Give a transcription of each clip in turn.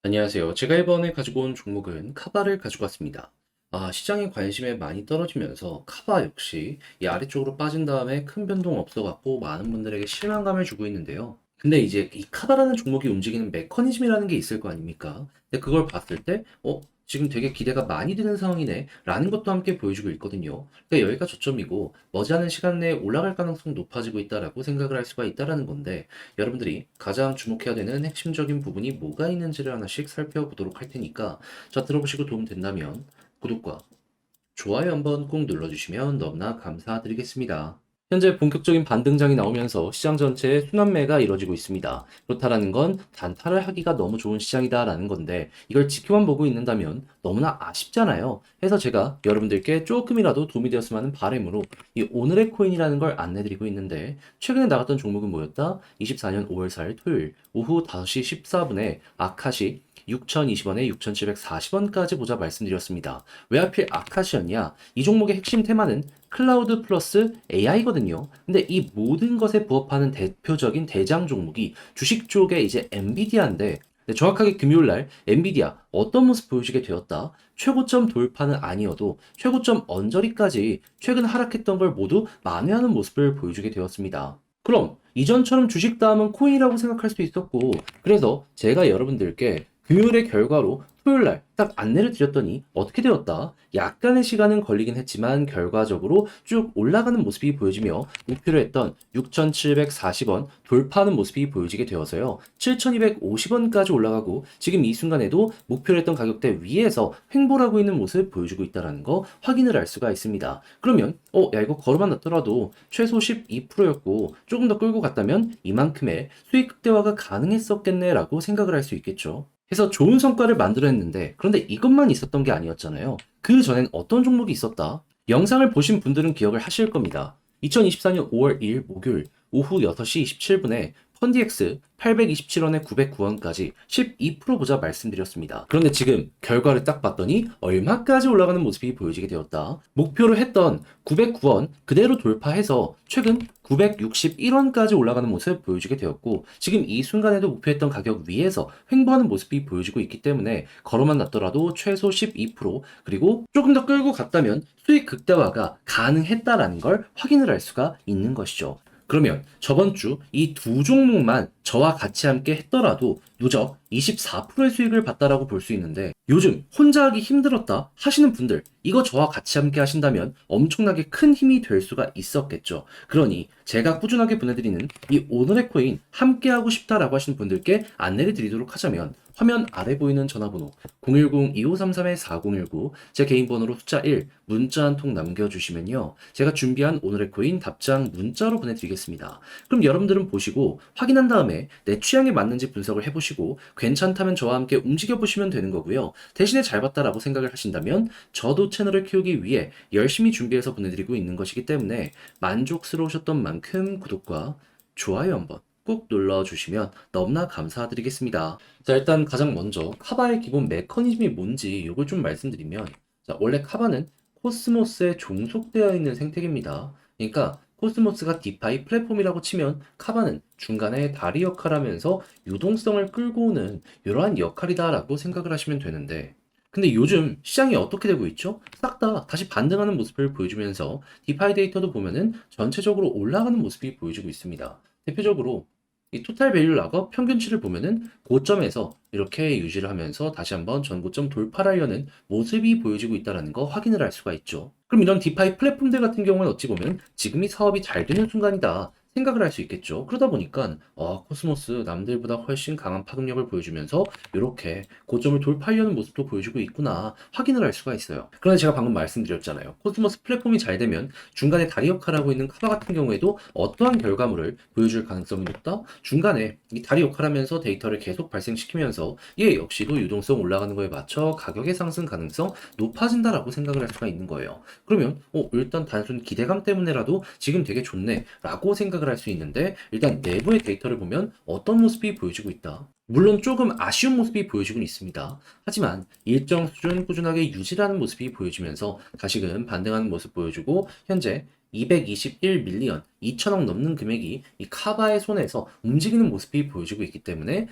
안녕하세요. 제가 이번에 가지고 온 종목은 카바를 가지고 왔습니다. 시장의 관심에 많이 떨어지면서 카바 역시 이 아래쪽으로 빠진 다음에 큰 변동 없어갖고 많은 분들에게 실망감을 주고 있는데요. 근데 이제 이 카바라는 종목이 움직이는 메커니즘이라는 게 있을 거 아닙니까? 근데 그걸 봤을 때, 지금 되게 기대가 많이 되는 상황이네 라는 것도 함께 보여주고 있거든요. 그러니까 여기가 저점이고 머지않은 시간 내에 올라갈 가능성 높아지고 있다라고 생각을 할 수가 있다라는 건데, 여러분들이 가장 주목해야 되는 핵심적인 부분이 뭐가 있는지를 하나씩 살펴보도록 할 테니까, 자, 들어보시고 도움 된다면 구독과 좋아요 한번 꼭 눌러주시면 너무나 감사드리겠습니다. 현재 본격적인 반등장이 나오면서 시장 전체에 순환매가 이뤄지고 있습니다. 그렇다라는 건 단타를 하기가 너무 좋은 시장이다라는 건데, 이걸 지켜만 보고 있는다면 너무나 아쉽잖아요. 해서 제가 여러분들께 조금이라도 도움이 되었으면 하는 바람으로 이 오늘의 코인이라는 걸 안내드리고 있는데, 최근에 나갔던 종목은 뭐였다? 24년 5월 4일 토요일 오후 5시 14분에 아카시 6,020원에 6,740원까지 보자 말씀드렸습니다. 왜 하필 아카시였냐? 이 종목의 핵심 테마는 클라우드 플러스 AI거든요. 근데 이 모든 것에 부합하는 대표적인 대장 종목이 주식 쪽에 이제 엔비디아인데, 정확하게 금요일날 엔비디아 어떤 모습 보여주게 되었다? 최고점 돌파는 아니어도 최고점 언저리까지 최근 하락했던 걸 모두 만회하는 모습을 보여주게 되었습니다. 그럼 이전처럼 주식 다음은 코인이라고 생각할 수도 있었고, 그래서 제가 여러분들께 금요일의 결과로 토요일날 딱 안내를 드렸더니 어떻게 되었다? 약간의 시간은 걸리긴 했지만 결과적으로 쭉 올라가는 모습이 보여지며 목표로 했던 6,740원 돌파하는 모습이 보여지게 되어서요. 7,250원까지 올라가고 지금 이 순간에도 목표로 했던 가격대 위에서 횡보를 하고 있는 모습 보여주고 있다는 거 확인을 할 수가 있습니다. 그러면 야, 이거 걸어만 놨더라도 최소 12%였고 조금 더 끌고 갔다면 이만큼의 수익 극대화가 가능했었겠네 라고 생각을 할 수 있겠죠. 해서 좋은 성과를 만들어냈는데, 그런데 이것만 있었던 게 아니었잖아요. 그 전엔 어떤 종목이 있었다? 영상을 보신 분들은 기억을 하실 겁니다. 2024년 5월 2일 목요일 오후 6시 27분에 펀디엑스 827원에 909원까지 12% 보자 말씀드렸습니다. 그런데 지금 결과를 딱 봤더니 얼마까지 올라가는 모습이 보여지게 되었다. 목표로 했던 909원 그대로 돌파해서 최근 961원까지 올라가는 모습 보여주게 되었고, 지금 이 순간에도 목표했던 가격 위에서 횡보하는 모습이 보여지고 있기 때문에 걸어만 놨더라도 최소 12% 그리고 조금 더 끌고 갔다면 수익 극대화가 가능했다라는 걸 확인을 할 수가 있는 것이죠. 그러면 저번 주 이 두 종목만 저와 같이 함께 했더라도 누적 24%의 수익을 봤다라고 볼 수 있는데, 요즘 혼자 하기 힘들었다 하시는 분들, 이거 저와 같이 함께 하신다면 엄청나게 큰 힘이 될 수가 있었겠죠. 그러니 제가 꾸준하게 보내드리는 이 오늘의 코인 함께 하고 싶다라고 하시는 분들께 안내를 드리도록 하자면, 화면 아래 보이는 전화번호 010-2533-4019 제 개인 번호로 숫자 1 문자 한 통 남겨주시면요, 제가 준비한 오늘의 코인 답장 문자로 보내드리겠습니다. 그럼 여러분들은 보시고 확인한 다음에 내 취향에 맞는지 분석을 해보시고 괜찮다면 저와 함께 움직여보시면 되는 거고요. 대신에 잘 봤다라고 생각을 하신다면 저도 채널을 키우기 위해 열심히 준비해서 보내드리고 있는 것이기 때문에 만족스러우셨던 만큼 구독과 좋아요 한번 꼭 눌러주시면 너무나 감사드리겠습니다. 자, 일단 가장 먼저 카바의 기본 메커니즘이 뭔지 이걸 좀 말씀드리면, 자, 원래 카바는 코스모스에 종속되어 있는 생태계입니다. 그러니까 코스모스가 디파이 플랫폼이라고 치면 카바는 중간에 다리 역할을 하면서 유동성을 끌고 오는 이러한 역할이다라고 생각을 하시면 되는데, 근데 요즘 시장이 어떻게 되고 있죠? 싹 다 다시 반등하는 모습을 보여주면서 디파이 데이터도 보면은 전체적으로 올라가는 모습이 보여지고 있습니다. 대표적으로 이 토탈 밸류 락업 평균치를 보면은 고점에서 이렇게 유지를 하면서 다시 한번 전고점 돌파를 하려는 모습이 보여지고 있다는 거 확인을 할 수가 있죠. 그럼 이런 디파이 플랫폼들 같은 경우는 어찌 보면 지금이 사업이 잘 되는 순간이다 생각을 할 수 있겠죠. 그러다 보니까 코스모스 남들보다 훨씬 강한 파급력을 보여주면서 이렇게 고점을 돌파하려는 모습도 보여주고 있구나 확인을 할 수가 있어요. 그런데 제가 방금 말씀드렸잖아요. 코스모스 플랫폼이 잘 되면 중간에 다리 역할을 하고 있는 카바 같은 경우에도 어떠한 결과물을 보여줄 가능성이 높다? 중간에 이 다리 역할을 하면서 데이터를 계속 발생시키면서 얘 역시도 유동성 올라가는 거에 맞춰 가격의 상승 가능성 높아진다라고 생각을 할 수가 있는 거예요. 그러면 일단 단순 기대감 때문에라도 지금 되게 좋네 라고 생각을 할 수 있는데, 일단 내부의 데이터를 보면 어떤 모습이 보여지고 있다. 물론 조금 아쉬운 모습이 보여지곤 있습니다. 하지만 일정 수준 꾸준하게 유지하는 모습이 보여지면서 다시금 반등하는 모습 보여주고, 현재 221밀리언, 2천억 넘는 금액이 이 카바의 손에서 움직이는 모습이 보여지고 있기 때문에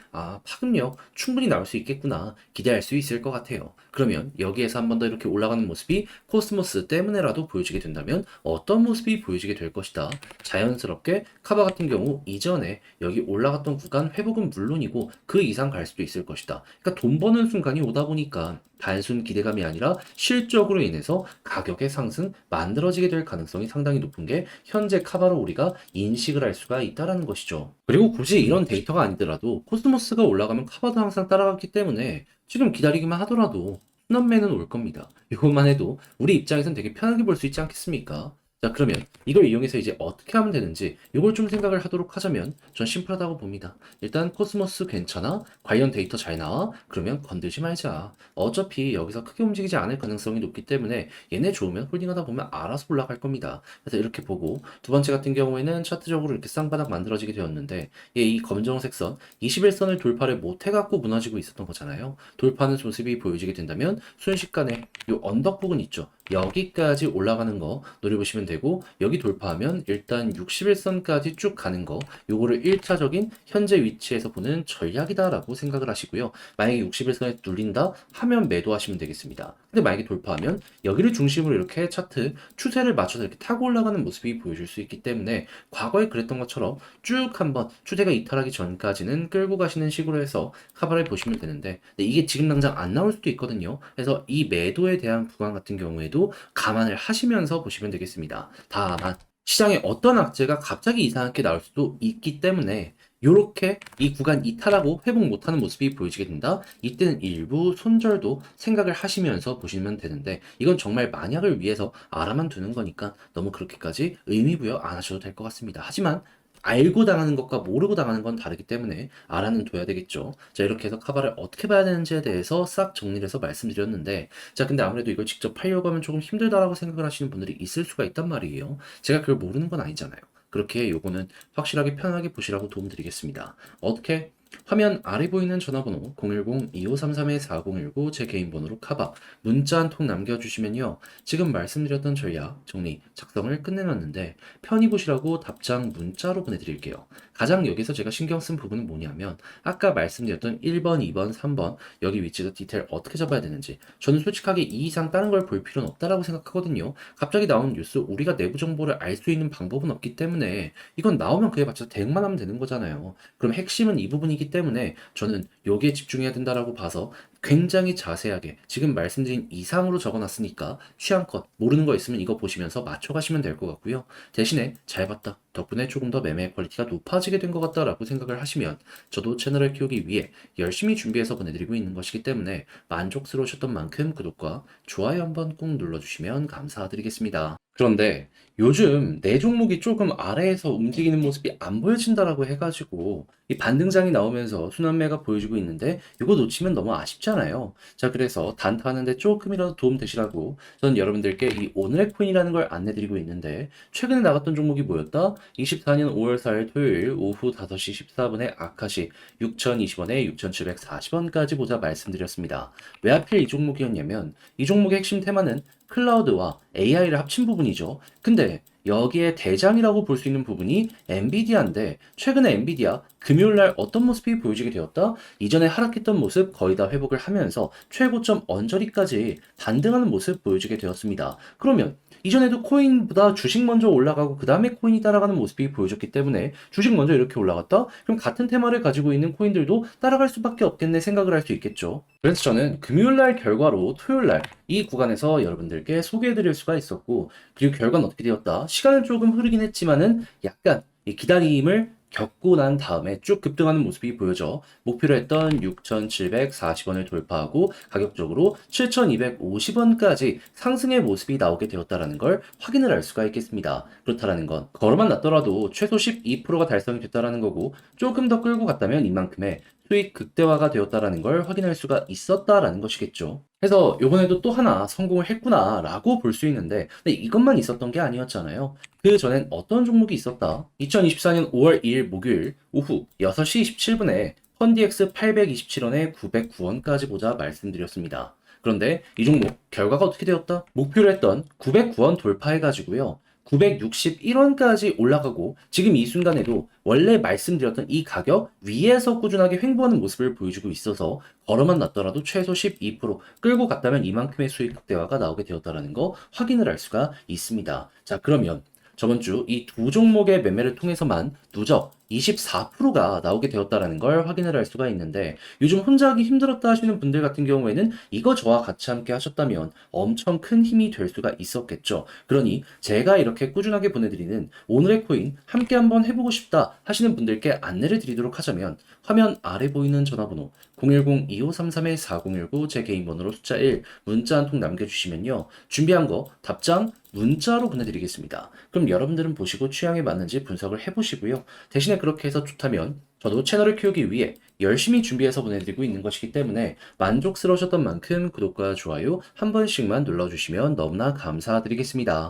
파급력 충분히 나올 수 있겠구나 기대할 수 있을 것 같아요. 그러면 여기에서 한 번 더 이렇게 올라가는 모습이 코스모스 때문에라도 보여지게 된다면 어떤 모습이 보여지게 될 것이다. 자연스럽게 카바 같은 경우 이전에 여기 올라갔던 구간 회복은 물론이고 그 이상 갈 수도 있을 것이다. 그러니까 돈 버는 순간이 오다 보니까 단순 기대감이 아니라 실적으로 인해서 가격의 상승 만들어지게 될 가능성이 상당히 높은 게 현재 카바로 우리가 인식을 할 수가 있다라는 것이죠. 그리고 굳이 이런 데이터가 아니더라도 코스모스가 올라가면 카바도 항상 따라갔기 때문에 지금 기다리기만 하더라도 순환매는 올 겁니다. 이것만 해도 우리 입장에선 되게 편하게 볼 수 있지 않겠습니까? 자, 그러면 이걸 이용해서 이제 어떻게 하면 되는지 이걸 좀 생각을 하도록 하자면 전 심플하다고 봅니다. 일단 코스모스 괜찮아? 관련 데이터 잘 나와? 그러면 건들지 말자. 어차피 여기서 크게 움직이지 않을 가능성이 높기 때문에 얘네 좋으면 홀딩하다 보면 알아서 올라갈 겁니다. 그래서 이렇게 보고 두 번째 같은 경우에는 차트적으로 이렇게 쌍바닥 만들어지게 되었는데 이 검정색 선 21선을 돌파를 못 해갖고 무너지고 있었던 거잖아요. 돌파하는 모습이 보여지게 된다면 순식간에 이 언덕 부분 있죠. 여기까지 올라가는 거 노려보시면 되고 여기 돌파하면 일단 61선까지 쭉 가는 거 요거를 1차적인 현재 위치에서 보는 전략이다라고 생각을 하시고요. 만약에 61선에 눌린다 하면 매도하시면 되겠습니다. 근데 만약에 돌파하면 여기를 중심으로 이렇게 차트 추세를 맞춰서 이렇게 타고 올라가는 모습이 보여줄 수 있기 때문에 과거에 그랬던 것처럼 쭉 한번 추세가 이탈하기 전까지는 끌고 가시는 식으로 해서 카바를 보시면 되는데 이게 지금 당장 안 나올 수도 있거든요. 그래서 이 매도에 대한 구간 같은 경우에도 감안을 하시면서 보시면 되겠습니다. 다만 시장에 어떤 악재가 갑자기 이상하게 나올 수도 있기 때문에 요렇게 이 구간 이탈하고 회복 못하는 모습이 보여지게 된다. 이때는 일부 손절도 생각을 하시면서 보시면 되는데 이건 정말 만약을 위해서 알아만 두는 거니까 너무 그렇게까지 의미부여 안 하셔도 될 것 같습니다. 하지만 알고 당하는 것과 모르고 당하는 건 다르기 때문에 알아는 둬야 되겠죠. 자, 이렇게 해서 카바를 어떻게 봐야 되는지에 대해서 싹 정리를 해서 말씀드렸는데, 자, 근데 아무래도 이걸 직접 팔려고 하면 조금 힘들다라고 생각을 하시는 분들이 있을 수가 있단 말이에요. 제가 그걸 모르는 건 아니잖아요. 그렇게 요거는 확실하게 편하게 보시라고 도움드리겠습니다. 어떻게? 화면 아래 보이는 전화번호 010-2533-4019 제 개인 번호로 카바 문자 한 통 남겨주시면요. 지금 말씀드렸던 전략 정리 작성을 끝내놨는데 편히 보시라고 답장 문자로 보내드릴게요. 가장 여기서 제가 신경 쓴 부분은 뭐냐면 아까 말씀드렸던 1번, 2번, 3번 여기 위치에서 디테일 어떻게 잡아야 되는지 저는 솔직하게 이 이상 다른 걸 볼 필요는 없다라고 생각하거든요. 갑자기 나온 뉴스 우리가 내부 정보를 알 수 있는 방법은 없기 때문에 이건 나오면 그에 맞춰서 대응만 하면 되는 거잖아요. 그럼 핵심은 이 부분이기 때문에 저는 여기에 집중해야 된다라고 봐서 굉장히 자세하게 지금 말씀드린 이상으로 적어놨으니까 취향껏 모르는 거 있으면 이거 보시면서 맞춰가시면 될 것 같고요. 대신에 잘 봤다. 덕분에 조금 더 매매 퀄리티가 높아지게 된 것 같다라고 생각을 하시면 저도 채널을 키우기 위해 열심히 준비해서 보내드리고 있는 것이기 때문에 만족스러우셨던 만큼 구독과 좋아요 한번 꼭 눌러주시면 감사드리겠습니다. 그런데 요즘 내 종목이 조금 아래에서 움직이는 모습이 안 보여진다라고 해가지고 이 반등장이 나오면서 순환매가 보여지고 있는데 이거 놓치면 너무 아쉽잖아요. 자, 그래서 단타하는데 조금이라도 도움 되시라고 저는 여러분들께 이 오늘의 코인이라는 걸 안내드리고 있는데 최근에 나갔던 종목이 뭐였다? 24년 5월 4일 토요일 오후 5시 14분에 아카시 6,020원에 6,740원까지 보자 말씀드렸습니다. 왜 하필 이 종목이었냐면 이 종목의 핵심 테마는 클라우드와 AI를 합친 부분이죠. 근데 여기에 대장이라고 볼 수 있는 부분이 엔비디아인데 최근에 엔비디아 금요일날 어떤 모습이 보여지게 되었다? 이전에 하락했던 모습 거의 다 회복을 하면서 최고점 언저리까지 반등하는 모습 보여지게 되었습니다. 그러면 이전에도 코인보다 주식 먼저 올라가고 그 다음에 코인이 따라가는 모습이 보여졌기 때문에 주식 먼저 이렇게 올라갔다? 그럼 같은 테마를 가지고 있는 코인들도 따라갈 수밖에 없겠네 생각을 할 수 있겠죠. 그래서 저는 금요일날 결과로 토요일날 이 구간에서 여러분들께 소개해드릴 수가 있었고 그리고 결과는 어떻게 되었다? 시간은 조금 흐르긴 했지만은 약간 이 기다림을 겪고 난 다음에 쭉 급등하는 모습이 보여져 목표로 했던 6,740원을 돌파하고 가격적으로 7,250원까지 상승의 모습이 나오게 되었다는 걸 확인을 할 수가 있겠습니다. 그렇다라는 건 걸어만 놨더라도 최소 12%가 달성이 됐다라는 거고 조금 더 끌고 갔다면 이만큼의 수익 극대화가 되었다라는 걸 확인할 수가 있었다라는 것이겠죠. 그래서 이번에도 또 하나 성공을 했구나라고 볼 수 있는데 근데 이것만 있었던 게 아니었잖아요. 그 전엔 어떤 종목이 있었다? 2024년 5월 2일 목요일 오후 6시 27분에 펀디엑스 827원에 909원까지 보자 말씀드렸습니다. 그런데 이 종목 결과가 어떻게 되었다? 목표로 했던 909원 돌파해가지고요. 961원까지 올라가고 지금 이 순간에도 원래 말씀드렸던 이 가격 위에서 꾸준하게 횡보하는 모습을 보여주고 있어서 걸어만 놨더라도 최소 12% 끌고 갔다면 이만큼의 수익 극대화가 나오게 되었다는 거 확인을 할 수가 있습니다. 자, 그러면 저번 주 이 두 종목의 매매를 통해서만 누적 24%가 나오게 되었다는 걸 확인을 할 수가 있는데 요즘 혼자 하기 힘들었다 하시는 분들 같은 경우에는 이거 저와 같이 함께 하셨다면 엄청 큰 힘이 될 수가 있었겠죠. 그러니 제가 이렇게 꾸준하게 보내드리는 오늘의 코인 함께 한번 해보고 싶다 하시는 분들께 안내를 드리도록 하자면 화면 아래 보이는 전화번호 010-2533-4019 제 개인 번호로 숫자 1 문자 한 통 남겨주시면요. 준비한 거 답장 문자로 보내드리겠습니다. 그럼 여러분들은 보시고 취향에 맞는지 분석을 해보시고요. 대신에 그렇게 해서 좋다면 저도 채널을 키우기 위해 열심히 준비해서 보내드리고 있는 것이기 때문에 만족스러우셨던 만큼 구독과 좋아요 한 번씩만 눌러주시면 너무나 감사드리겠습니다.